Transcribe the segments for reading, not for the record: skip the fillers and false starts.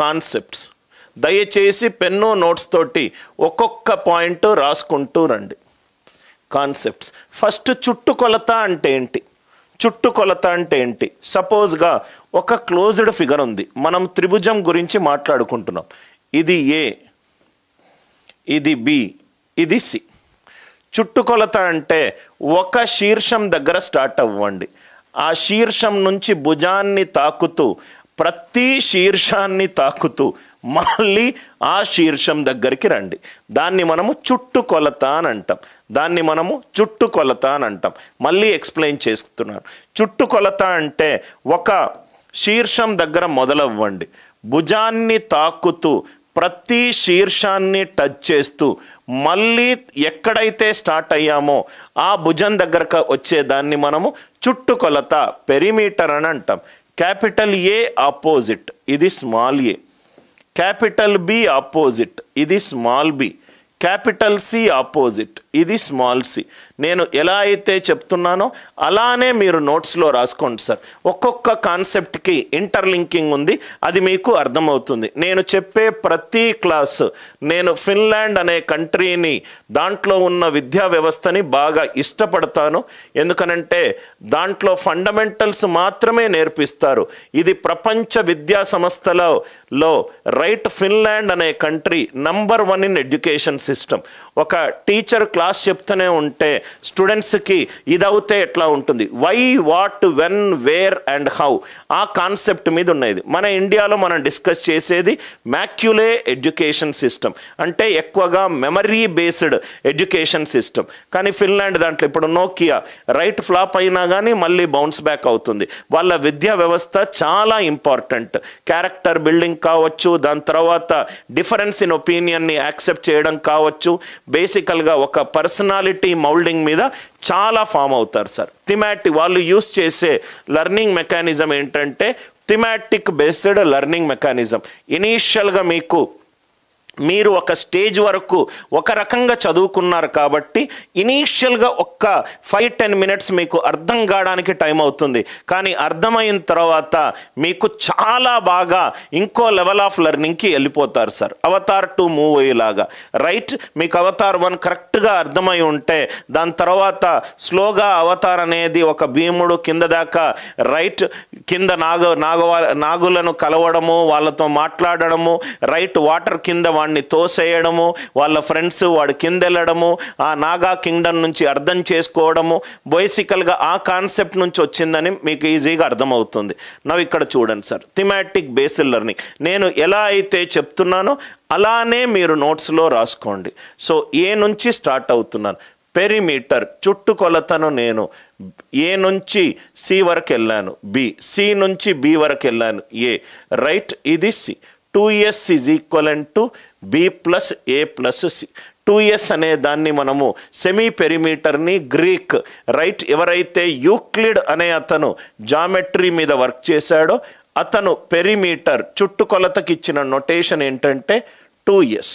Concepts. దయచేసి pen notes తోటి ఒక్కొక్క పాయింట్ రాసుకుంటూ రండి. కాన్సెప్ట్స్. ఫస్ట్ చుట్టుకొలత అంటే ఏంటి? చుట్టుకొలత అంటే ఏంటి? సపోజ్గా ఒక క్లోజ్డ్ ఫిగర్ ఉంది, మనం త్రిభుజం గురించి మాట్లాడుకుంటున్నాం. ఇది ఏ, ఇది బి, ఇది సి. చుట్టుకొలత అంటే ఒక శీర్షం దగ్గర స్టార్ట్ అవ్వండి, ఆ శీర్షం నుంచి భుజాన్ని తాకుతూ, ప్రతి శీర్షాన్ని తాకుతూ మళ్ళీ ఆ శీర్షం దగ్గరికి రండి. దాన్ని మనము చుట్టుకొలత అని అంటాం. దాన్ని మనము చుట్టుకొలత అని అంటాం. మళ్ళీ ఎక్స్ప్లెయిన్ చేస్తున్నాను. చుట్టుకొలత అంటే ఒక శీర్షం దగ్గర మొదలవ్వండి, భుజాన్ని తాకుతూ ప్రతి శీర్షాన్ని టచ్ చేస్తూ మళ్ళీ ఎక్కడైతే స్టార్ట్ అయ్యామో ఆ భుజం దగ్గరకు వచ్చేదాన్ని మనము చుట్టుకొలత, పెరిమీటర్ అని అంటాం. క్యాపిటల్ ఏ ఆపోజిట్, ఇది small A. Capital B opposite, ఇది small B. Capital C opposite, ఇది స్మాల్ సి. నేను ఎలా అయితే చెప్తున్నానో అలానే మీరు నోట్స్లో రాసుకోండి సార్. ఒక్కొక్క కాన్సెప్ట్కి ఇంటర్లింకింగ్ ఉంది, అది మీకు అర్థమవుతుంది. నేను చెప్పే ప్రతి క్లాస్ నేను ఫిన్లాండ్ అనే కంట్రీని, దాంట్లో ఉన్న విద్యా వ్యవస్థని బాగా ఇష్టపడతాను. ఎందుకనంటే దాంట్లో ఫండమెంటల్స్ మాత్రమే నేర్పిస్తారు. ఇది ప్రపంచ విద్యా సంస్థలలో రైట్, ఫిన్లాండ్ అనే కంట్రీ నంబర్ 1 ఇన్ ఎడ్యుకేషన్ సిస్టమ్. ఒక టీచర్ క్లాస్ చెప్తూనే ఉంటే స్టూడెంట్స్కి ఇది అవుతే ఎట్లా ఉంటుంది, why, what, when, where and how, ఆ కాన్సెప్ట్ మీద ఉన్నది. మన ఇండియాలో మనం డిస్కస్ చేసేది మ్యాక్యులే ఎడ్యుకేషన్ సిస్టమ్, అంటే ఎక్కువగా మెమరీ బేస్డ్ ఎడ్యుకేషన్ సిస్టమ్. కానీ ఫిన్లాండ్ దాంట్లో ఇప్పుడు నోకియా రైట్ ఫ్లాప్ అయినా కానీ మళ్ళీ బౌన్స్ బ్యాక్ అవుతుంది. వాళ్ళ విద్యా వ్యవస్థ చాలా ఇంపార్టెంట్. క్యారెక్టర్ బిల్డింగ్ కావచ్చు, దాని తర్వాత డిఫరెన్స్ ఇన్ ఒపీనియన్ని యాక్సెప్ట్ చేయడం కావచ్చు, బేసికల్గా ఒక పర్సనాలిటీ మౌల్డింగ్ మీద చాలా ఫామ్ అవుతారు సార్. థిమాటిక్ వాళ్ళు యూస్ చేసే లెర్నింగ్ మెకానిజం ఏంటంటే థిమాటిక్ బేస్డ్ లెర్నింగ్ మెకానిజం. ఇనీషియల్గా మీరు ఒక స్టేజ్ వరకు ఒక రకంగా చదువుకున్నారు కాబట్టి ఇనీషియల్గా ఒక్క 5-10 మినిట్స్ మీకు అర్థం కావడానికి టైం అవుతుంది. కానీ అర్థమైన తర్వాత మీకు చాలా బాగా ఇంకో లెవెల్ ఆఫ్ లెర్నింగ్కి వెళ్ళిపోతారు సార్. అవతార్ 2 మూవ్ అయ్యేలాగా, రైట్? మీకు అవతార్ 1 కరెక్ట్గా అర్థమై ఉంటే దాని తర్వాత స్లోగా అవతార్ అనేది ఒక భీముడు కింద దాకా, రైట్, కింద నాగులను కలవడము, వాళ్ళతో మాట్లాడడము, రైట్, వాటర్ కింద వాడిని తోసేయడము, వాళ్ళ ఫ్రెండ్స్ వాడు కింద వెళ్ళడము, ఆ నాగా కింగ్డమ్ నుంచి అర్థం చేసుకోవడము, బేసికల్గా ఆ కాన్సెప్ట్ నుంచి వచ్చిందని మీకు ఈజీగా అర్థమవుతుంది. నవ్వు ఇక్కడ చూడండి సార్, థిమాటిక్ బేస్డ్ లెర్నింగ్ నేను ఎలా అయితే చెప్తున్నానో అలానే మీరు నోట్స్లో రాసుకోండి. సో ఏ నుంచి స్టార్ట్ అవుతున్నాను, పెరిమీటర్ చుట్టుకొలతను నేను ఏ నుంచి సి వరకు వెళ్ళాను, బి, సి నుంచి బి వరకు వెళ్ళాను, ఏ, రైట్, ఇది C. 2s is equivalent to B plus A plus C. 2s అనే దాన్ని మనము సెమీ పెరిమీటర్ని గ్రీక్, రైట్, ఎవరైతే యూక్లిడ్ అనే అతను జామెట్రీ మీద వర్క్ చేశాడో అతను పెరిమీటర్ చుట్టుకొలతకి ఇచ్చిన నొటేషన్ ఏంటంటే 2s.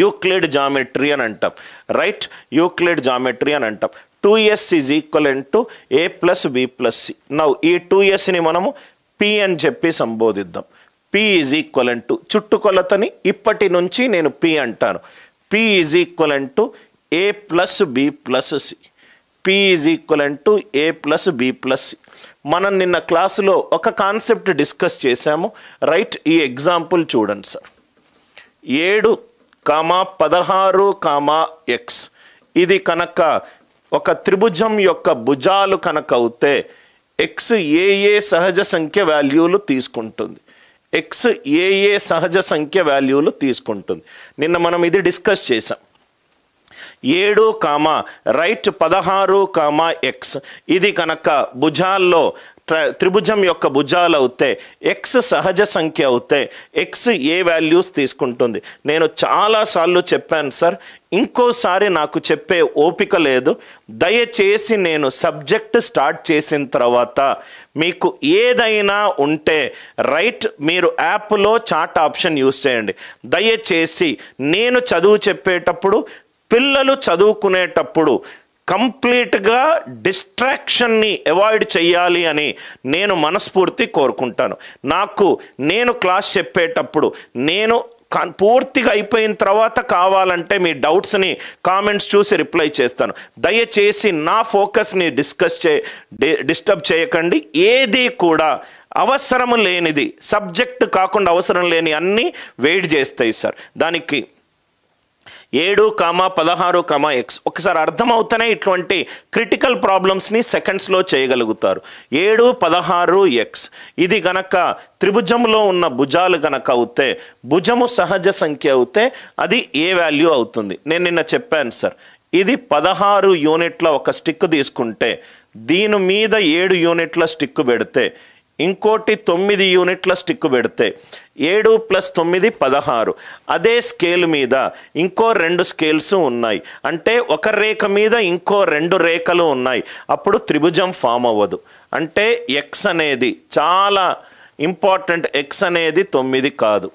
యూక్లిడ్ జామెట్రీ అని అంటాం, రైట్, యూక్లిడ్ జామెట్రీ అని అంటాం. 2s is equivalent to A plus B plus C. Now ఈ 2sని మనము పి అని చెప్పి సంబోధిద్దాం. P ఈజ్ ఈక్వలెంట్ టు చుట్టుకొలతని ఇప్పటి నుంచి నేను P అంటాను. P is equivalent to A plus B plus C. P is equivalent to A plus B plus C. మనం నిన్న క్లాసులో ఒక కాన్సెప్ట్ డిస్కస్ చేశాము, రైట్? ఈ ఎగ్జాంపుల్ చూడండి సార్. 7,16,x ఇది కనుక ఒక త్రిభుజం యొక్క భుజాలు కనుక అవుతే x ఏ సహజ సంఖ్య వాల్యూలు తీసుకుంటుంది, x ఏ సహజ సంఖ్య వాల్యూలు తీసుకుంటుంది. నిన్న మనం ఇది డిస్కస్ చేసాం. 7, రైట్, 16, x ఇది కనుక భుజాల్లో త్రిభుజం యొక్క భుజాలు అవుతే x సహజ సంఖ్య అవుతే x ఏ వాల్యూస్ తీసుకుంటుంది. నేను చాలాసార్లు చెప్పాను సార్, ఇంకోసారి నాకు చెప్పే ఓపిక లేదు. దయచేసి నేను సబ్జెక్ట్ స్టార్ట్ చేసిన తర్వాత మీకు ఏదైనా ఉంటే రైట్, మీరు యాప్లో చాట్ ఆప్షన్ యూస్ చేయండి. దయచేసి నేను చదువు చెప్పేటప్పుడు, పిల్లలు చదువుకునేటప్పుడు కంప్లీట్గా డిస్ట్రాక్షన్ని అవాయిడ్ చేయాలి అని నేను మనస్ఫూర్తి కోరుకుంటాను. నేను క్లాస్ చెప్పేటప్పుడు పూర్తిగా అయిపోయిన తర్వాత కావాలంటే మీ డౌట్స్ని కామెంట్స్ చూసి రిప్లై చేస్తాను. దయచేసి నా ఫోకస్ని డిస్టర్బ్ చేయకండి. ఏది కూడా అవసరం లేనిది, సబ్జెక్ట్ కాకుండా అవసరం లేని అన్నీ వెయిట్ చేస్తాయి సార్. దానికి 7, 16, x ఒకసారి అర్థమవుతానే ఇటువంటి క్రిటికల్ ప్రాబ్లమ్స్ని సెకండ్స్లో చేయగలుగుతారు. 7, 16, x ఇది గనక త్రిభుజంలో ఉన్న భుజాలు గనక అవుతే, భుజము సహజ సంఖ్య అవుతే అది ఏ వాల్యూ అవుతుంది? నేను నిన్న చెప్పాను సార్, ఇది 16 యూనిట్ల ఒక స్టిక్ తీసుకుంటే దీని మీద 7 యూనిట్ల స్టిక్ పెడితే, ఇంకోటి 9 యూనిట్ల స్టిక్ పెడితే 7 + 9 16. అదే స్కేల్ మీద ఇంకో 2 స్కేల్స్ ఉన్నాయి, అంటే ఒక రేఖ మీద ఇంకో 2 రేఖలు ఉన్నాయి, అప్పుడు త్రిభుజం ఫామ్ అవ్వదు. అంటే ఎక్స్ అనేది చాలా ఇంపార్టెంట్, ఎక్స్ అనేది 9 కాదు,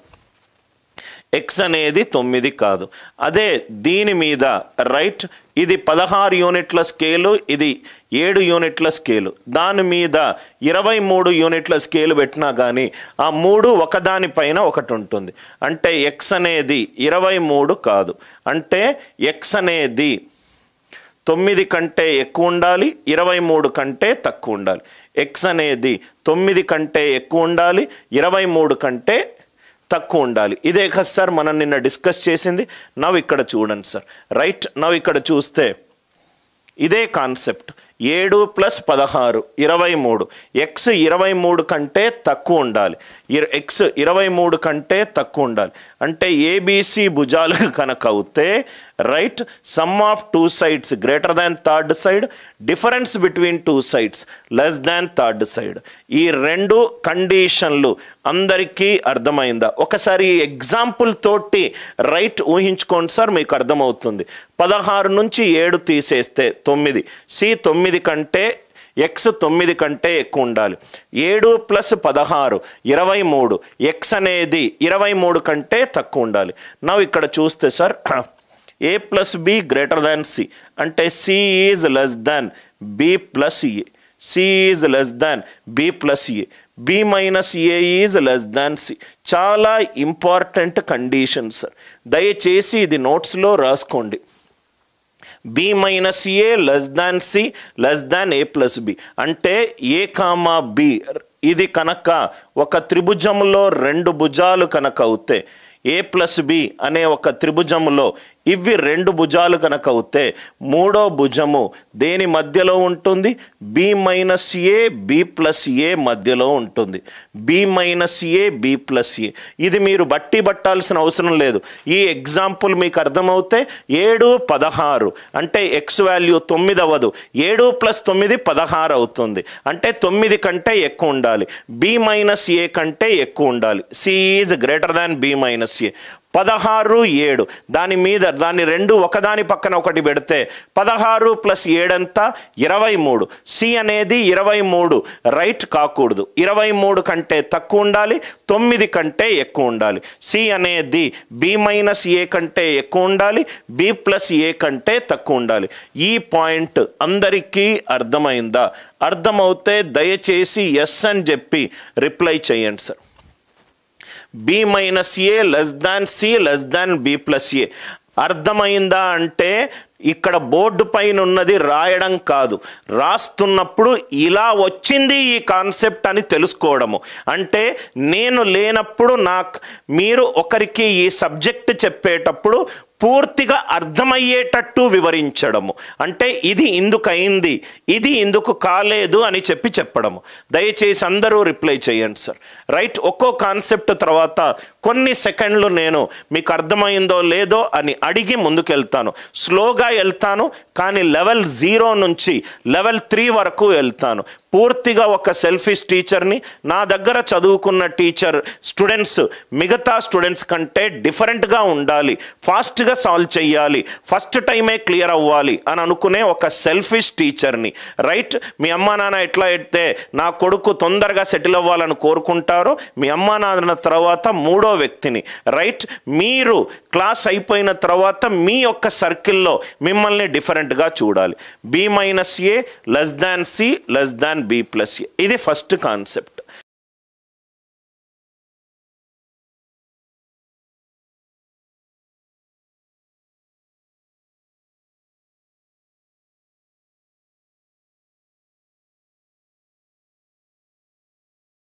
ఎక్స్ అనేది 9 కాదు. అదే దీని మీద రైట్, ఇది 16 యూనిట్ల స్కేలు, ఇది 7 యూనిట్ల స్కేలు, దాని మీద 23 యూనిట్ల స్కేలు పెట్టినా కానీ ఆ 3 ఒకదానిపైన ఒకటి ఉంటుంది. అంటే ఎక్స్ అనేది 23 కాదు, అంటే ఎక్స్ అనేది 9 కంటే ఎక్కువ ఉండాలి, 23 కంటే తక్కువ ఉండాలి. ఎక్స్ అనేది 9 కంటే ఎక్కువ ఉండాలి, 23 కంటే తక్కువ ఉండాలి. ఇదే కదా సార్ మనం నిన్న డిస్కస్ చేసింది. నవ్వు ఇక్కడ చూడండి సార్, రైట్. నవ్వు ఇక్కడ చూస్తే ఇదే కాన్సెప్ట్, 7 + 16 23, ఎక్స్ 23 కంటే తక్కువ ఉండాలి, ఎక్స్ 23 కంటే తక్కువ ఉండాలి. అంటే ఏబిసి భుజాలు కనుక అవుతే right, some of 2 sides greater than third side, difference between 2 sides less than third side. ఈ 2 కండిషన్లు అందరికీ అర్థమైందా? ఒకసారి ఎగ్జాంపుల్ తోటి రైట్ ఊహించుకోండి సార్, మీకు అర్థమవుతుంది. 16 నుంచి 7 తీసేస్తే 9, సి 9 కంటే ఎక్స్ 9 కంటే ఎక్కువ ఉండాలి. 7 + 16 23, ఎక్స్ అనేది 23 కంటే తక్కువ ఉండాలి. నవ్వు ఇక్కడ చూస్తే sir, a + b greater than C, అంటే C is less than B plus A, C is less than B plus A, B minus A is less than C. చాలా ఇంపార్టెంట్ కండిషన్ సార్, దయచేసి ఇది నోట్స్లో రాసుకోండి. b minus A less than C less than a + b, అంటే a, b ఇది కనుక ఒక త్రిభుజంలో 2 భుజాలు కనుక అవుతే, a + b అనే ఒక త్రిభుజంలో ఇవి 2 భుజాలు కనుక అవుతే, మూడో భుజము దేని మధ్యలో ఉంటుంది? b minus A B plus A మధ్యలో ఉంటుంది. b minus A B plus A, ఇది మీరు పట్టాల్సిన అవసరం లేదు. ఈ ఎగ్జాంపుల్ మీకు అర్థమవుతే 7, 16 అంటే ఎక్స్ వాల్యూ 9 అవ్వదు, 7 + 9 16 అవుతుంది. అంటే 9 కంటే ఎక్కువ ఉండాలి, b మైనస్ ఏ కంటే ఎక్కువ ఉండాలి, C is greater than b minus A. 16, 7 దాని 2 ఒకదాని పక్కన ఒకటి పెడితే 16 + 7 అంతా 23. సి అనేది 23 రైట్ కాకూడదు, 23 కంటే తక్కువ ఉండాలి, 9 కంటే ఎక్కువ ఉండాలి. సి అనేది b మైనస్ ఏ కంటే ఎక్కువ ఉండాలి, b ప్లస్ ఏ కంటే తక్కువ ఉండాలి. ఈ పాయింట్ అందరికీ అర్థమైందా? అర్థమవుతే దయచేసి ఎస్ అని చెప్పి రిప్లై చేయండి sir. b minus A less than C less than B plus A అర్థమైందా? అంటే ఇక్కడ బోర్డు పైన ఉన్నది రాయడం కాదు, రాస్తున్నప్పుడు ఇలా వచ్చింది ఈ కాన్సెప్ట్ అని తెలుసుకోవడము. అంటే నేను లేనప్పుడు మీరు ఒకరికి ఈ సబ్జెక్ట్ చెప్పేటప్పుడు పూర్తిగా అర్థమయ్యేటట్టు వివరించడము. అంటే ఇది ఇందుకైంది, ఇది ఇందుకు కాలేదు అని చెప్పడము. దయచేసి అందరూ రిప్లై చేయండి సార్. రైట్, ఒక్కో కాన్సెప్ట్ తర్వాత కొన్ని సెకండ్లు నేను మీకు అర్థమైందో లేదో అని అడిగి ముందుకెళ్తాను. స్లోగా వెళ్తాను, కానీ లెవెల్ 0 నుంచి లెవెల్ 3 వరకు వెళ్తాను. పూర్తిగా ఒక సెల్ఫిష్ టీచర్ని, నా దగ్గర చదువుకున్న టీచర్ స్టూడెంట్స్ మిగతా స్టూడెంట్స్ కంటే డిఫరెంట్గా ఉండాలి, ఫాస్ట్గా సాల్వ్ చేయాలి, ఫస్ట్ టైమే క్లియర్ అవ్వాలి అని అనుకునే ఒక సెల్ఫిష్ టీచర్ని. రైట్? మీ అమ్మా నాన్న ఎట్లా అయితే నా కొడుకు తొందరగా సెటిల్ అవ్వాలని కోరుకుంటారో, మీ అమ్మా నాన్న తర్వాత మూడో వ్యక్తిని. రైట్? మీరు క్లాస్ అయిపోయిన తర్వాత మీ యొక్క సర్కిల్లో మిమ్మల్ని డిఫరెంట్గా చూడాలి. B - A less than C less than B+A. ఇది ఫస్ట్ కాన్సెప్ట్.